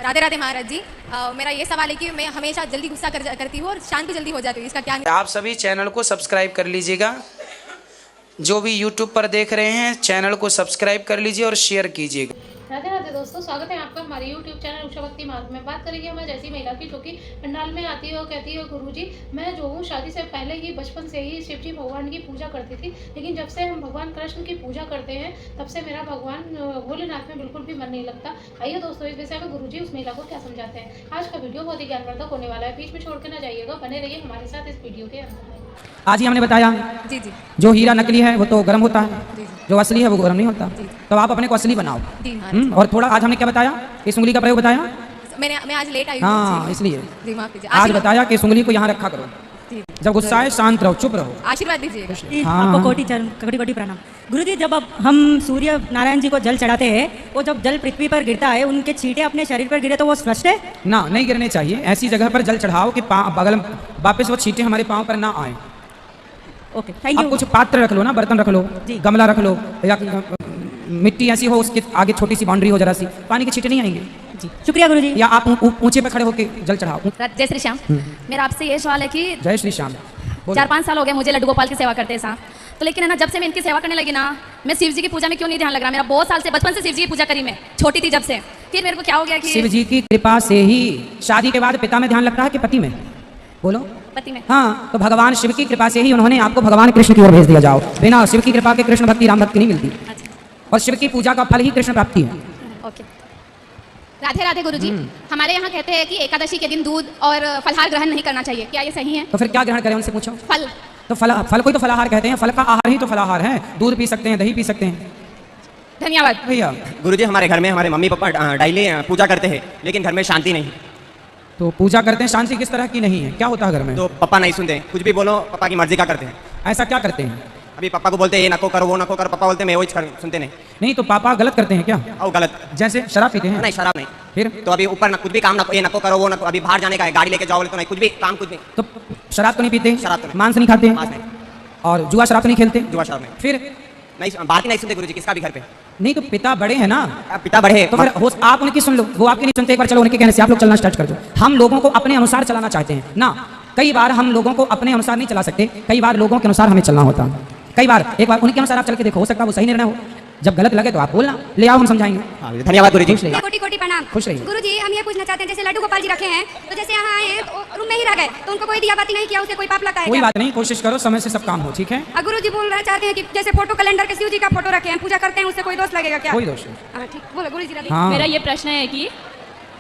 राधे राधे महाराज जी। मेरा ये सवाल है कि मैं हमेशा जल्दी गुस्सा करती हूँ और शांत भी जल्दी हो जाती हूँ, इसका क्या? आप सभी चैनल को सब्सक्राइब कर लीजिएगा। जो भी यूट्यूब पर देख रहे हैं चैनल को सब्सक्राइब कर लीजिए और शेयर कीजिएगा। राधे राधे दोस्तों, स्वागत है आपका हमारे YouTube चैनल उषा भक्ति मार्ग में। बात करेंगे हमारे जैसी महिला की जो कि पंडाल में आती है और कहती है गुरुजी मैं जो हूँ शादी से पहले ही बचपन से ही शिव जी भगवान की पूजा करती थी, लेकिन जब से हम भगवान कृष्ण की पूजा करते हैं तब से मेरा भगवान भोलेनाथ में बिल्कुल भी मन नहीं लगता। आइए दोस्तों, इस विषय में गुरुजी उस महिला को क्या समझाते हैं। आज का वीडियो बहुत ही ज्ञानवर्धक होने वाला है, बीच में छोड़ के ना जाइएगा, बने रहिए हमारे साथ इस वीडियो के अंदर। आज ही हमने बताया जी जी जो हीरा नकली है वो तो गर्म होता है, जो असली है वो गर्म नहीं होता। जी। तो आप अपने को असली बनाओ। जी महाराज। और थोड़ा आज हमने क्या बताया, इस उंगली का प्रयोग बताया। मैं आज लेट आई हूँ। हाँ इसलिए जी माफ कीजिए। आज बताया कि इस उंगली को यहाँ रखा करो। जी। जब गुस्सा है शांत रहो, चुप रहो। आशीर्वाद दीजिएगा। हाँ। आपको कोटि कोटि प्रणाम। गुरुजी, जब अब हम सूर्य नारायण जी को जल चढ़ाते हैं, वो जब जल पृथ्वी पर गिरता है, उनके छींटे अपने शरीर पर गिरे तो वो स्पष्ट है ना, नहीं गिरने चाहिए। ऐसी जगह पर जल चढ़ाओ कि बगल वापस वो छींटे हमारे पाँव पर ना आए। ओके, थैंक आप यू। कुछ पात्र रख लो ना, बर्तन रख लो, जी। गमला रख लो, या मिट्टी ऐसी हो उसके आगे छोटी सी बाउंड्री हो, जरा सी पानी के छींटे नहीं आएंगे। जी शुक्रिया गुरुजी। या आप ऊंचे पे खड़े होकर जल चढ़ाओ। जय श्री श्याम। मेरा आपसे ये सवाल है कि जय श्री श्याम। 4-5 साल हो गए मुझे लड्डू गोपाल की सेवा करते हैं साहब, तो लेकिन है ना जब से मैं इनकी सेवा करने लगी ना, मैं शिव जी की पूजा में क्यों नहीं ध्यान लग रहा। मेरा बहुत साल से बचपन से शिव जी की पूजा करी, मैं छोटी थी जब से। फिर मेरे को क्या हो गया कि शिव जी की कृपा से ही शादी के बाद पिता में ध्यान लगता है कि पति में? बोलो। पति में। हाँ, तो भगवान शिव की कृपा से ही उन्होंने आपको भगवान कृष्ण की ओर भेज दिया। जाओ, बिना शिव की कृपा के कृष्ण भक्ति राम भक्ति नहीं मिलती। अच्छा। और शिव की पूजा का फल ही कृष्ण प्राप्ति है। ओके। राधे राधे गुरुजी। हमारे यहाँ कहते हैं कि एकादशी के दिन दूध और फलहार ग्रहण नहीं करना चाहिए, क्या ये सही है? तो फिर क्या ग्रहण करें, उनसे पूछो। फल। तो फल को ही तो फलाहार कहते हैं। फल का आहार ही तो फलाहार है। दूध पी सकते हैं, दही पी सकते हैं। धन्यवाद भैया। गुरुजी, हमारे घर में हमारे मम्मी पापा डेली पूजा करते हैं, लेकिन घर में शांति नहीं। तो पूजा करते हैं, शांति किस तरह की नहीं है? क्या होता है घर में? तो पापा नहीं सुनते, कुछ भी बोलो पापा की मर्जी का करते हैं। ऐसा क्या करते हैं? अभी पापा को बोलते हैं ये नको करो वो नको करो, पापा बोलते हैं मैं वही सुनते नहीं। नहीं तो पापा गलत करते हैं क्या? और गलत जैसे शराब पीते हैं? नहीं, शराब नहीं। फिर तो अभी ऊपर ना कुछ भी काम ना, ये नको करो वो नको, अभी बाहर जाने का है, गाड़ी लेके जाओ तो नहीं, कुछ भी काम कुछ नहीं। तो शराब तो नहीं पीते? शराब तो नहीं। मांस नहीं खाते? मांस नहीं। और जुआ शराब तो नहीं खेलते? जुआ शराब नहीं। फिर नहीं, बात ही नहीं सुनते गुरुजी, किसका भी घर पे। नहीं तो पिता बड़े हैं ना, अब पिता बढ़े तो फिर हो आप उनकी सुन लो, वो आपकी नहीं सुनते। एक बार चलो उनके कहने से आप लोग चलना स्टार्ट कर दो। हम लोगों को अपने अनुसार चलाना चाहते हैं ना। कई बार हम लोगों को अपने अनुसार नहीं चला सकते, कई बार लोगों के अनुसार हमें चलना होता है। कई बार एक बार उनके अनुसार आप चल के देखो, हो सकता है वो सही निर्णय हो। जब गलत लगे तो आप बोलना, ले आओ हम समझाएंगे। धन्यवाद गुरुजी। खुश रहिए। कोटि कोटि प्रणाम। खुश रहिए। गुरुजी, हम ये पूछना चाहते हैं, जैसे लड्डू गोपाल जी रखे हैं, तो जैसे यहाँ आए हैं तो रूम में ही रह गए, तो उनको कोई दिया बाती नहीं किया, उसे कोई पाप लगा है कोई क्या? बात नहीं, कोशिश करो, समय से सब काम हो, ठीक है? गुरुजी बोल रहे चाहते हैं कि जैसे फोटो कैलेंडर के शिव जी का फोटो रखे हैं, पूजा करते हैं, उससे कोई दोष लगेगा क्या? कोई दोष नहीं। हाँ ठीक, बोलो गुरुजी। राधे। हाँ, मेरा ये प्रश्न है कि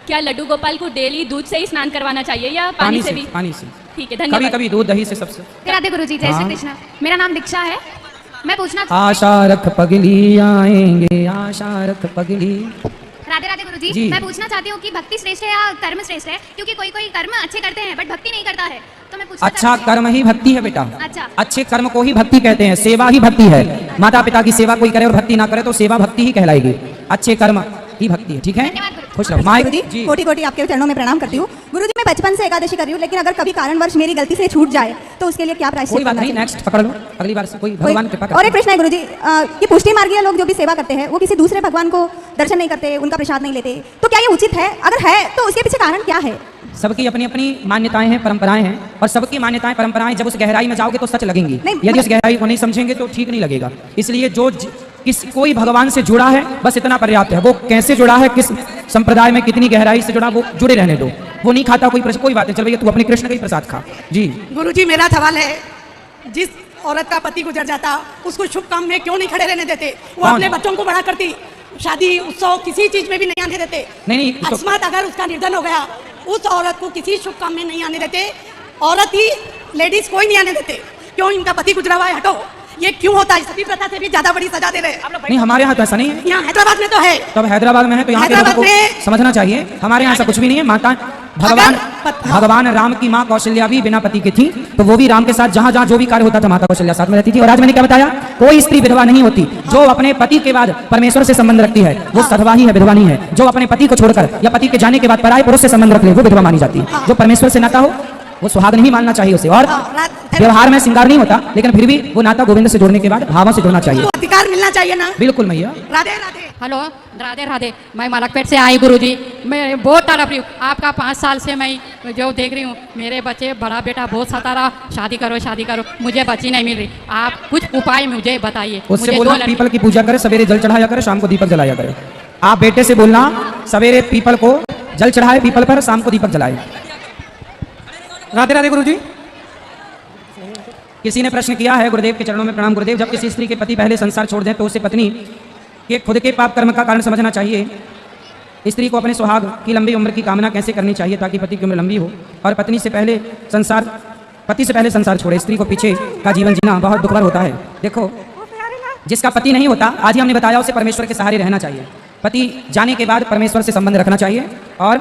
क्या लड्डू गोपाल को डेली दूध से ही स्नान करवाना चाहिए या पानी से भी? पानी से। ठीक है, कभी धन्यवाद। कभी दूध दही से सबसे। राधे गुरुजी, जय श्री हाँ। कृष्ण। मेरा नाम दीक्षा है। मैं पूछना आशा रख पगली आएंगे, आशा रख पगली। राधे राधे गुरुजी, जी। मैं पूछना चाहती हूँ कि भक्ति श्रेष्ठ है या कर्म श्रेष्ठ है? क्योंकि कोई कोई कर्म अच्छे करते हैं बट भक्ति नहीं करता है, तो मैं पूछना अच्छा चाहती हूँ। कर्म ही भक्ति है बेटा। अच्छा। अच्छे कर्म को ही भक्ति कहते हैं, सेवा ही भक्ति है। माता पिता की सेवा कोई करे और भक्ति ना करे तो सेवा भक्ति ही कहलाएगी। अच्छे कर्म ही भक्ति है, ठीक है? धन्यवाद गुरुजी। खुश रहो। माइक गुरुजी, जी। कोटि कोटि आपके चरणों में प्रणाम करती हूँ। गुरुजी, मैं बचपन से एकादशी कर रही हूँ, लेकिन अगर कभी कारणवश मेरी गलती से छूट जाए तो उसके लिए क्या प्रायश्चित कोई बात करना नहीं, चाहिए? नेक्स्ट पकड़ लो, अगली बार से कोई भगवान कृपा और एक करे। प्रश्न है गुरुजी, ये पुष्टि मार्गीय लोग जो भी सेवा करते हैं वो किसी दूसरे भगवान को दर्शन नहीं करते, उनका प्रसाद नहीं लेते, तो क्या ये उचित है? अगर है तो उसके पीछे कारण क्या है? सबकी अपनी अपनी मान्यताएं हैं, परंपराएं हैं, और सबकी मान्यताएं परंपराएं जब उस गहराई में जाओगे तो सच लगेंगी। नहीं, यदि उस गहराई को नहीं समझेंगे तो ठीक नहीं लगेगा। इसलिए जो कोई भगवान से जुड़ा है बस इतना पर्याप्त है। वो कैसे जुड़ा है, किस संप्रदाय में कितनी गहराई से जुड़ा, वो जुड़े रहने दो। वो नहीं खाता कोई बात नहीं, चल भैया तू अपने कृष्ण का ही प्रसाद खा। जी गुरुजी, मेरा सवाल है, जिस औरत का पति गुजर जाता उसको शुभ काम में क्यों नहीं खड़े रहने देते? वो कौन? अपने बच्चों को बड़ा करती, शादी उत्सव किसी चीज में भी नहीं आने देते। नहीं, तो- अकस्मात अगर उसका निधन हो गया, उस औरत को किसी शुभ काम में नहीं आने देते। औरत ही, लेडीज कोई नहीं आने देते। क्यों? इनका पति गुजरा हुआ है, हटो। ये क्यों होता है? सती प्रथा से भी ज्यादा बड़ी सजा दे रहे हैं। नहीं, हमारे यहाँ तो ऐसा नहीं है। यहाँ हैदराबाद में तो है। तब हैदराबाद में है तो यहाँ के लोगों हैदराबाद को में- समझना चाहिए। हमारे यहाँ ऐसा कुछ भी नहीं है। माता भगवान राम की माँ कौशल्या भी बिना पति की थी, तो वो भी राम के साथ जहाँ जहाँ जो भी कार्य होता था माता कौशल्या साथ में रहती थी। और आज मैंने क्या बताया, कोई स्त्री विधवा नहीं होती। जो अपने पति के बाद परमेश्वर से संबंध रखती है वो सधवा ही है, विधवा नहीं है। जो अपने पति को छोड़कर या पति के जाने के बाद पराये पुरुष से संबंध रख ले वो विधवा मानी जाती है। जो परमेश्वर से नाता हो वो सुहाग नहीं मानना चाहिए उसे। और व्यवहार में श्रृंगार नहीं होता, लेकिन फिर भी वो नाता गोविंद से जोड़ने के बाद भावों से जुड़ना चाहिए। अधिकार मिलना चाहिए ना। बिल्कुल मैया। राधे राधे। हेलो, राधे राधे। मैं मलकपेट से आई गुरुजी। मैं बहुत तड़प रही हूँ आपका। 5 साल से मैं जो देख रही हूँ, मेरे बच्चे, बड़ा बेटा बहुत सता रहा, शादी करो, मुझे बच्ची नहीं मिल रही। आप कुछ उपाय मुझे बताइए। उससे बोलना पीपल की पूजा करे, सवेरे जल चढ़ाया करे, शाम को दीपक जलाया करे। आप बेटे से बोलना सवेरे पीपल को जल चढ़ाए पीपल पर, शाम को दीपक जलाए। राधे राधे गुरुजी। किसी ने प्रश्न किया है, गुरुदेव के चरणों में प्रणाम। गुरुदेव, जब किसी स्त्री के पति पहले संसार छोड़ दें तो उसे पत्नी के खुद के पाप कर्म का कारण समझना चाहिए। स्त्री को अपने सुहाग की लंबी उम्र की कामना कैसे करनी चाहिए ताकि पति की उम्र लंबी हो और पति से पहले संसार छोड़े। स्त्री को पीछे का जीवन जीना बहुत दुखभर होता है। देखो, जिसका पति नहीं होता, आज ही हमने बताया, उसे परमेश्वर के सहारे रहना चाहिए। पति जाने के बाद परमेश्वर से संबंध रखना चाहिए। और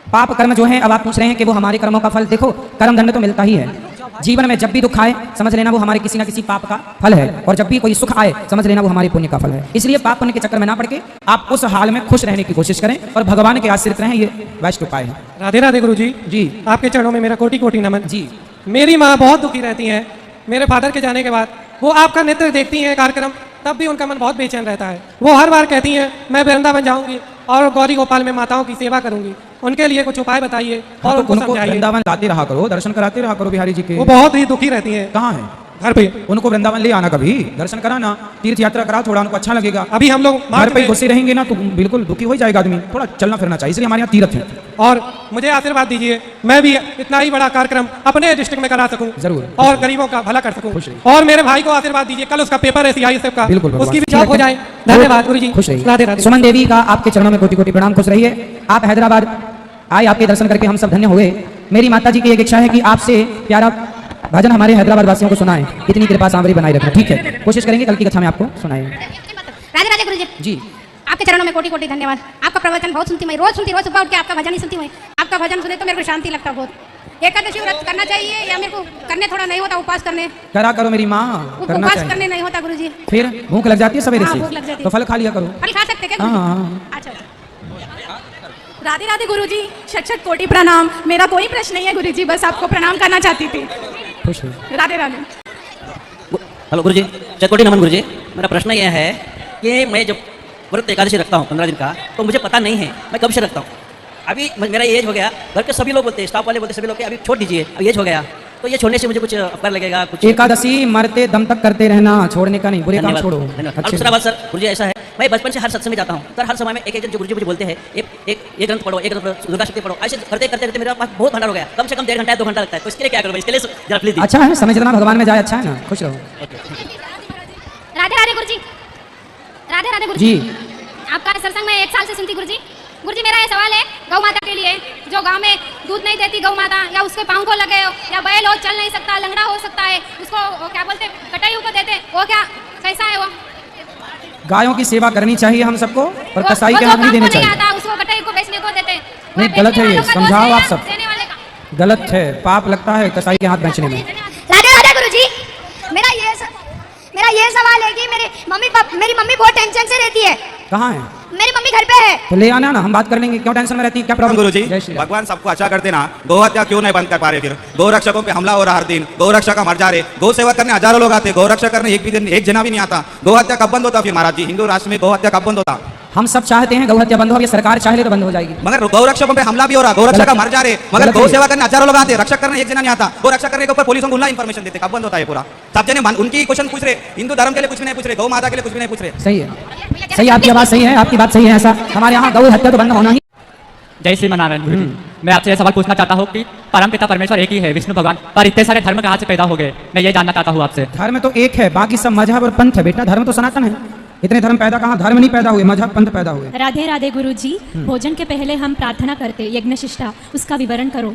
पाप कर्म जो है, अब आप पूछ रहे हैं कि वो हमारे कर्मों का फल, देखो कर्म दंड तो मिलता ही है। जीवन में जब भी दुख आए, समझ लेना वो हमारे किसी ना किसी पाप का फल है, और जब भी कोई सुख आए, समझ लेना वो हमारे पुण्य का फल है। इसलिए पाप पुण्य के चक्कर में ना पड़ के आप उस हाल में खुश रहने की कोशिश करें और भगवान के आश्रित रहें। ये बेस्ट उपाय है। राधे राधे गुरुजी। जी, आपके चरणों में मेरा कोटि कोटि नमन। जी, मेरी माँ बहुत दुखी रहती हैं। मेरे फादर के जाने के बाद वो आपका नृत्य देखती हैं, कार्यक्रम, तब भी उनका मन बहुत बेचैन रहता है। वो हर बार कहती हैं मैं वृंदावन जाऊंगी और गौरी गोपाल में माताओं की सेवा करूंगी। उनके लिए कुछ उपाय बताइए और उनको समझाइए। वृंदावन लाते रहा करो, दर्शन कराते रहा करो बिहारी जी के। वो बहुत ही दुखी रहती हैं। कहाँ है? घर पे। उनको वृंदावन ले आना, कभी दर्शन कराना, तीर्थ यात्रा करा, थोड़ा उनको अच्छा लगेगा। अभी हम लोग घर पे घुसे रहेंगे ना तो बिल्कुल दुखी हो जाएगा आदमी। थोड़ा चलना फिरना चाहिए, इसलिए हमारे यहाँ तीर्थ है। और मुझे आशीर्वाद दीजिए, मैं भी इतना ही बड़ा कार्यक्रम अपने डिस्ट्रिक्ट में करा सकूं, जरूर, और गरीबों का भला कर सकूं। और मेरे भाई को आशीर्वाद दीजिए, कल उसका पेपर है CISF का, बिल्कुल, उसकी भी जॉब हो जाए। धन्यवाद गुरुजी। खुश रहिए। राधे राधे। सुमन देवी का आपके चरणों में कोटि कोटि प्रणाम। खुश रहिए। आप हैदराबाद आए, आपके दर्शन करके हम सब धन्य हुए। मेरी माता जी की एक इच्छा है कि आपसे प्यारा भजन हमारे हैदराबाद वासियों को सुनाएं। इतनी कृपा सांवरी बनाए रखना। ठीक है, कोशिश करेंगे कल की कथा में आपको सुनाएं। राधे राधे गुरुजी। जी, आपके चरणों में कोटि कोटि धन्यवाद। आपका प्रवचन बहुत सुनती मैं, रोज सुबह उठ के आपका भजन ही सुनती हूँ। आपका भजन सुने तो मेरे को शांति लगता बहुत। एकादशी व्रत करना चाहिए या मेरे को करने थोड़ा नहीं होता, उपवास करने करा करो मेरी माँ, करना उपवास चाहिए। करने नहीं होता गुरुजी। फिर भूख लग जाती है सवेरे हाँ, से, भूख लग जाती है। तो फल खा लिया करो। फल खा सकते क्या हाँ, गुरुजी? हाँ। अच्छा। राधे राधे गुरुजी, शत कोटि प्रणाम। मेरा कोई प्रश्न नहीं है गुरुजी, बस आपको प्रणाम करना चाहती थी। खुश राधे राधे। हेलो गुरुजी, चतकोटि नमन गुरुजी। मेरा प्रश्न यह है कि मैं जब व्रत एकादशी रखता हूँ 15 दिन का, तो मुझे पता नहीं है मैं कब से रखता हूँ। अभी मेरा एज हो गया, घर के सभी लोग बोलते हैं, स्टाफ वाले बोलते हैं, सभी लोग कि अभी छोड़ दीजिए, अब एज हो गया, तो ये छोड़ने से मुझे कुछ अपकार लगेगा? कुछ एकादशी मरते दम तक करते रहना, छोड़ने का नहीं, बुरे काम छोड़ो। और दूसरा बात सर, गुरुजी ऐसा है, मैं बचपन से हर सत्संग में जाता हूँ, सर हर समय में एक जो गुरुजी मुझे बोलते हैं, एक ग्रंथ पढ़ो, एक ग्रंथ दुर्गा शक्ति पढ़ो, ऐसे करते करते मेरा पास बहुत भंडार हो गया। कम से कम 1.5 घंटा 2 घंटा लगता है, तो इसके लिए क्या करूँ? इसके लिए जरा प्लीज। अच्छा है, समय जितना भगवान में जाए अच्छा है ना। खुश रहो। राधे राधे गुरुजी। राधे राधे गुरुजी। जी, आपका सत्संग में 1 साल से सुनती गुरुजी। गुरुजी मेरा ये सवाल है गौ माता के लिए, जो गांव में दूध नहीं देती गौ माता, या उसके पाँव को लगे हो, या बैल हो चल नहीं सकता, लंगड़ा हो सकता है, उसको क्या बोलते कटाई को देते, वो क्या कैसा है? वो गायों की सेवा करनी चाहिए हम सबको, और कसाई के हाथ नहीं देने चाहिए। आता, उसको कटाई को बेचने को देते। नहीं, गलत है ये, समझाओ आप सब, गलत है, पाप लगता है कसाई के हाथ बेचने में। राधे राधे गुरुजी। मेरा ये सवाल है कि मेरी मम्मी बहुत टेंशन से रहती है। कहाँ है? मेरी मम्मी घर पे है। तो ले आना ना, हम बात कर लेंगे। क्यों टेंशन में रहती है, क्या प्रॉब्लम? गुरुजी, भगवान सबको अच्छा करते ना, गौ हत्या क्यों नहीं बंद कर पा रहे? फिर गौ रक्षकों पे हमला हो रहा हर दिन, गौ रक्षक का मर जा रहे, गौ सेवा करने हजारों लोग आते, गौ रक्षा करने एक जना भी नहीं आता। गौ हत्या कब बंद होता फिर महाराज जी? हिंदू राष्ट्र में गौ हत्या कब बंद होता? हम सब चाहते हैं गौ हत्या बंद हो, ये सरकार चाहे तो बंद हो जाएगी। मगर गौ रक्षकों पे हमला भी हो रहा, गौ रक्षक का मर जा रहे, मगर गौ सेवा करने हजारों लोग आते, रक्षक करने एक जना नहीं आता। गौ रक्षा करने के ऊपर पुलिस को इन्फॉर्मेशन देते, कब बंद होता है पूरा? सब जने उनकी क्वेश्चन पूछ रहे, हिंदू धर्म के लिए कुछ भी नहीं पूछ रहे, गौ माता के लिए कुछ भी नहीं पूछ रहे। सही है, सही, आपकी बात सही है, आपकी बात सही है। ऐसा हमारे यहाँ गौ हत्या तो बंद होना ही। जय श्री नारायण गुरुजी, मैं आपसे यह सवाल पूछना चाहता हूँ कि परम पिता परमेश्वर एक ही है, विष्णु भगवान, पर इतने सारे धर्म कहाँ से पैदा हो गए? मैं ये जानना चाहता हूँ आपसे। धर्म तो एक है, बाकी सब मजहब और पंथ है बेटा, धर्म तो सनातन है। इतने धर्म पैदा कहाँ? धर्म नहीं पैदा हुए, मजहब पंथ पैदा हुए। राधे राधे गुरुजी, भोजन के पहले हम प्रार्थना करते यज्ञशिष्टा, उसका विवरण करो।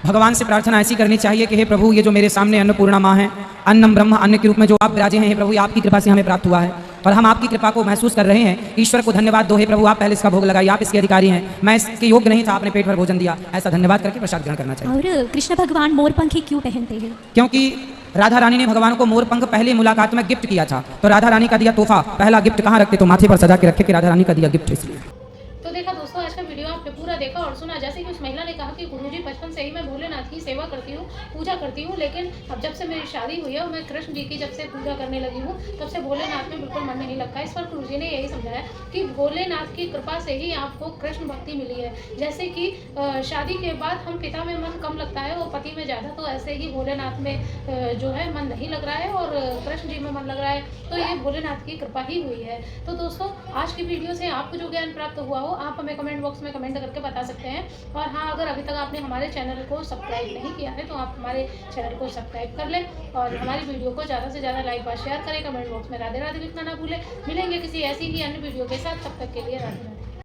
भगवान से प्रार्थना ऐसी करनी चाहिए कि हे प्रभु, ये जो मेरे सामने अन्नपूर्णा माँ है, अन्नम ब्रह्म, अन्न के रूप में जो आप विराजे हैं, हे प्रभु, आपकी कृपा से हमें प्राप्त हुआ है और हम आपकी कृपा को महसूस कर रहे हैं। ईश्वर को धन्यवाद दो, हे प्रभु, आप पहले इसका भोग लगाइए, आप इसके अधिकारी हैं, मैं इसके योग्य नहीं था, आपने पेट भर भोजन दिया, ऐसा धन्यवाद करके प्रसाद ग्रहण करना चाहिए। और कृष्ण भगवान मोरपंखी क्यों पहनते हैं? क्योंकि राधा रानी ने भगवान को मोरपंख पहली मुलाकात में गिफ्ट किया था, तो राधा रानी का दिया तोहफा पहला गिफ्ट कहाँ रखते? तो माथे पर सजा के रखे कि राधा रानी का दिया गिफ्ट, इसलिए। तो देखा दोस्तों, आज का वीडियो आप पे पूरा देखा और सुना। जैसे कि उस महिला ने कहा कि गुरुजी बचपन से ही मैं भोलेनाथ की सेवा करती हूँ, पूजा करती हूँ, लेकिन अब जब से मेरी शादी हुई है और मैं कृष्ण जी की जब से पूजा करने लगी हूँ तब से भोलेनाथ में बिल्कुल मन नहीं लगता। इस पर गुरुजी ने यही समझाया कि भोलेनाथ की कृपा से ही आपको कृष्ण भक्ति मिली है। जैसे कि शादी के बाद हम पिता में मन कम लगता है और पति में ज़्यादा, तो ऐसे ही भोलेनाथ में जो है मन नहीं लग रहा है और कृष्ण जी में मन लग रहा है, तो ये भोलेनाथ की कृपा ही हुई है। तो दोस्तों आज की वीडियो से आपको जो ज्ञान प्राप्त हुआ हो आप हमें कमेंट बॉक्स में कमेंट करके बता सकते हैं। और हाँ, अगर अभी तक आपने हमारे चैनल को सब्सक्राइब नहीं किया है तो आप हमारे चैनल को सब्सक्राइब कर लें और हमारी वीडियो को ज़्यादा से ज़्यादा लाइक और शेयर करें। कमेंट बॉक्स में राधे राधे लिखना ना भूलें। मिलेंगे किसी ऐसी ही अन्य वीडियो के साथ, तब तक के लिए राधे राधे।